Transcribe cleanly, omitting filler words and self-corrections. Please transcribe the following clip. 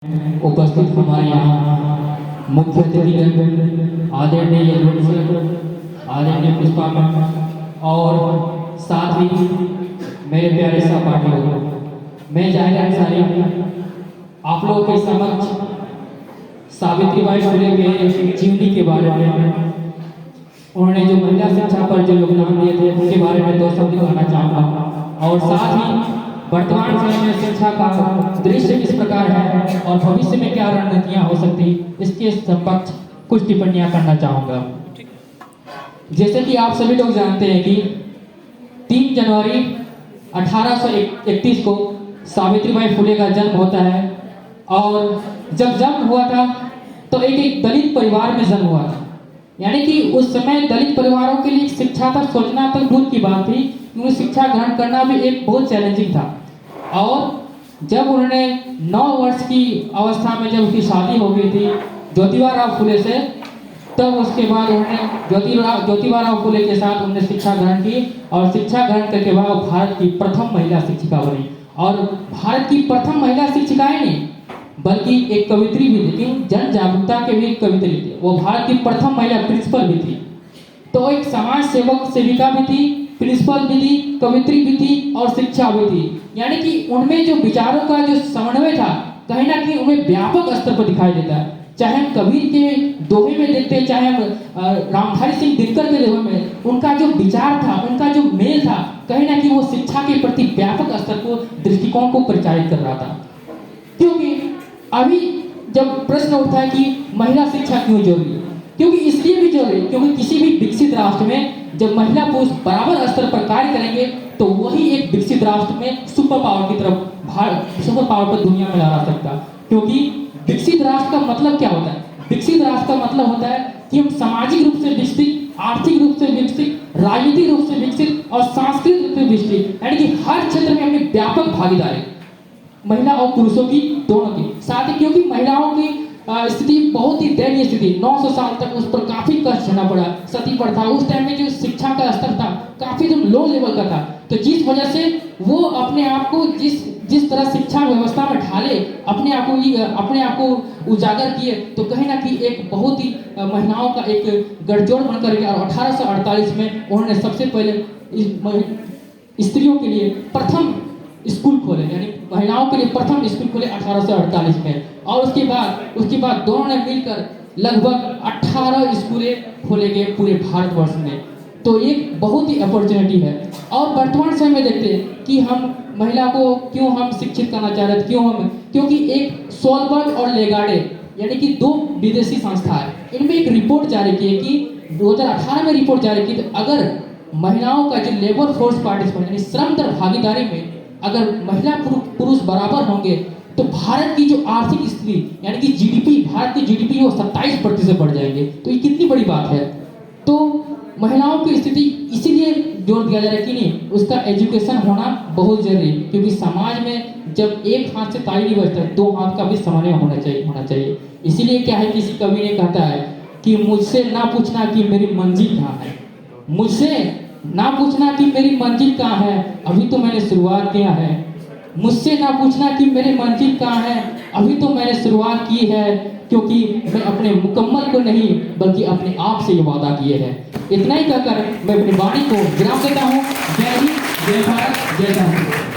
उपस्थित हमारे यहाँ मुख्य अतिथिगण आदरणीय आदरणीय पुष्पा और साथ ही मेरे प्यारे सहपाठियों, मैं जाहिर अंसारी आप लोगों के समक्ष सावित्रीबाई फुले के जीवनी के बारे में, उन्होंने जो महिला शिक्षा पर जो योगदान दिए थे उनके बारे में 2 शब्द कहना चाहूँगा और साथ ही वर्तमान समय में शिक्षा का दृश्य किस प्रकार है और भविष्य में क्या रणनीतियां हो सकती इसके समक्ष कुछ टिप्पणियां करना चाहूँगा। जैसे कि आप सभी लोग जानते हैं कि 3 जनवरी 1831 को सावित्रीबाई फुले का जन्म होता है और जब जन्म हुआ था तो एक दलित परिवार में जन्म हुआ था। यानी कि उस समय दलित परिवारों के लिए शिक्षा तक सोचना तक दूर की बात थी, क्योंकि शिक्षा ग्रहण करना भी एक बहुत चैलेंजिंग था। और जब उन्होंने 9 वर्ष की अवस्था में जब उसकी शादी हो गई थी ज्योतिबा राव फुले से, तब उसके बाद उन्होंने ज्योतिबा राव फुले के साथ उन्होंने शिक्षा ग्रहण की और शिक्षा ग्रहण करके बाद भारत की प्रथम महिला शिक्षिका बनी। और भारत की प्रथम महिला शिक्षिकाएं नहीं बल्कि एक कवित्री भी थी, जन जागरूकता के भी एक कवित्री थी। वो भारत की प्रथम महिला प्रिंसिपल भी थी, तो एक समाज सेवक सेविका भी थी, प्रिंसिपल भी थी, कवित्री भी थी और शिक्षा भी थी। यानी कि उनमें जो विचारों का जो समन्वय था कहीं ना कहीं उन्हें व्यापक स्तर पर दिखाई देता है। चाहे हम कबीर के दोहे में देखते हैं, चाहे हम रामधारी सिंह दिनकर के दोहे में, उनका जो विचार था, उनका जो मेल था, कहीं ना कहीं वो शिक्षा के प्रति व्यापक स्तर को दृष्टिकोण को परिचालित कर रहा था। क्योंकि अभी जब प्रश्न उठता है कि महिला शिक्षा क्यों जरूरी है, क्योंकि इसलिए भी जरूरी, क्योंकि किसी भी विकसित राष्ट्र में जब महिला पुरुष बराबर स्तर पर कार्य करेंगे तो वही एक विकसित राष्ट्र में सुपर पावर की तरफ, सुपर पावर पर दुनिया में ला सकता। क्योंकि विकसित राष्ट्र का मतलब क्या होता है? विकसित राष्ट्र का मतलब होता है कि हम सामाजिक रूप से विकसित, आर्थिक रूप से विकसित, राजनीतिक रूप से विकसित और सांस्कृतिक रूप से विकसित, यानी कि हर क्षेत्र में हमें व्यापक भागीदारी महिला और पुरुषों की दोनों की साथ ही। क्योंकि महिलाओं की स्थिति बहुत ही दयनीय स्थिति, 900 साल तक उस पर काफी कष्ट झेलना पड़ा, सती प्रथा, उस टाइम में जो शिक्षा का स्तर था काफी लो लेवल का था। तो जिस वजह से वो अपने आप को जिस तरह शिक्षा व्यवस्था में ढाले, अपने आप को उजागर किए, तो कहीं ना कहीं एक बहुत ही महिलाओं का एक गठजोड़ बनकर गया। और 1848 में उन्होंने सबसे पहले स्त्रियों के लिए प्रथम स्कूल खोले, यानी महिलाओं के लिए प्रथम स्कूल खोले 1848 में। और उसके बाद दोनों ने मिलकर लगभग 18 स्कूलें खोले गए पूरे भारतवर्ष में। तो एक बहुत ही अपॉर्चुनिटी है। और वर्तमान समय में देखते हैं कि हम महिला को क्यों हम शिक्षित करना चाह रहे थे, क्योंकि एक सोलबर्ग और लेगार्डे यानी कि 2 विदेशी संस्था है, इनमें एक रिपोर्ट जारी की है कि 2018 में रिपोर्ट जारी की, तो अगर महिलाओं का जो लेबर फोर्स पार्टिसिपेशन यानी श्रम दर भागीदारी में अगर महिला पुरुष बराबर होंगे तो भारत की जो आर्थिक स्थिति यानी कि जीडीपी, भारत की जीडीपी वो 27% बढ़ जाएंगे। तो ये कितनी बड़ी बात है। तो महिलाओं की स्थिति इसीलिए जोर दिया जा रहा है कि नहीं, उसका एजुकेशन होना बहुत जरूरी है। क्योंकि समाज में जब एक हाथ से ताली नहीं बजता, 2 हाथ का भी समन्वय होना चाहिए। इसीलिए क्या है, किसी कवि ने कहता है कि मुझसे ना पूछना कि मेरी मंजिल कहाँ है, मुझसे ना पूछना कि मेरी मंजिल कहाँ है, अभी तो मैंने शुरुआत किया है। मुझसे ना पूछना कि मेरी मंजिल कहाँ है, अभी तो मैंने शुरुआत की है। क्योंकि मैं अपने मुकम्मल को नहीं बल्कि अपने आप से ये वादा किए हैं। इतना ही कहकर मैं अपनी वाणी को विराम देता हूँ। जय हिंद, जय भारत, जय भारत।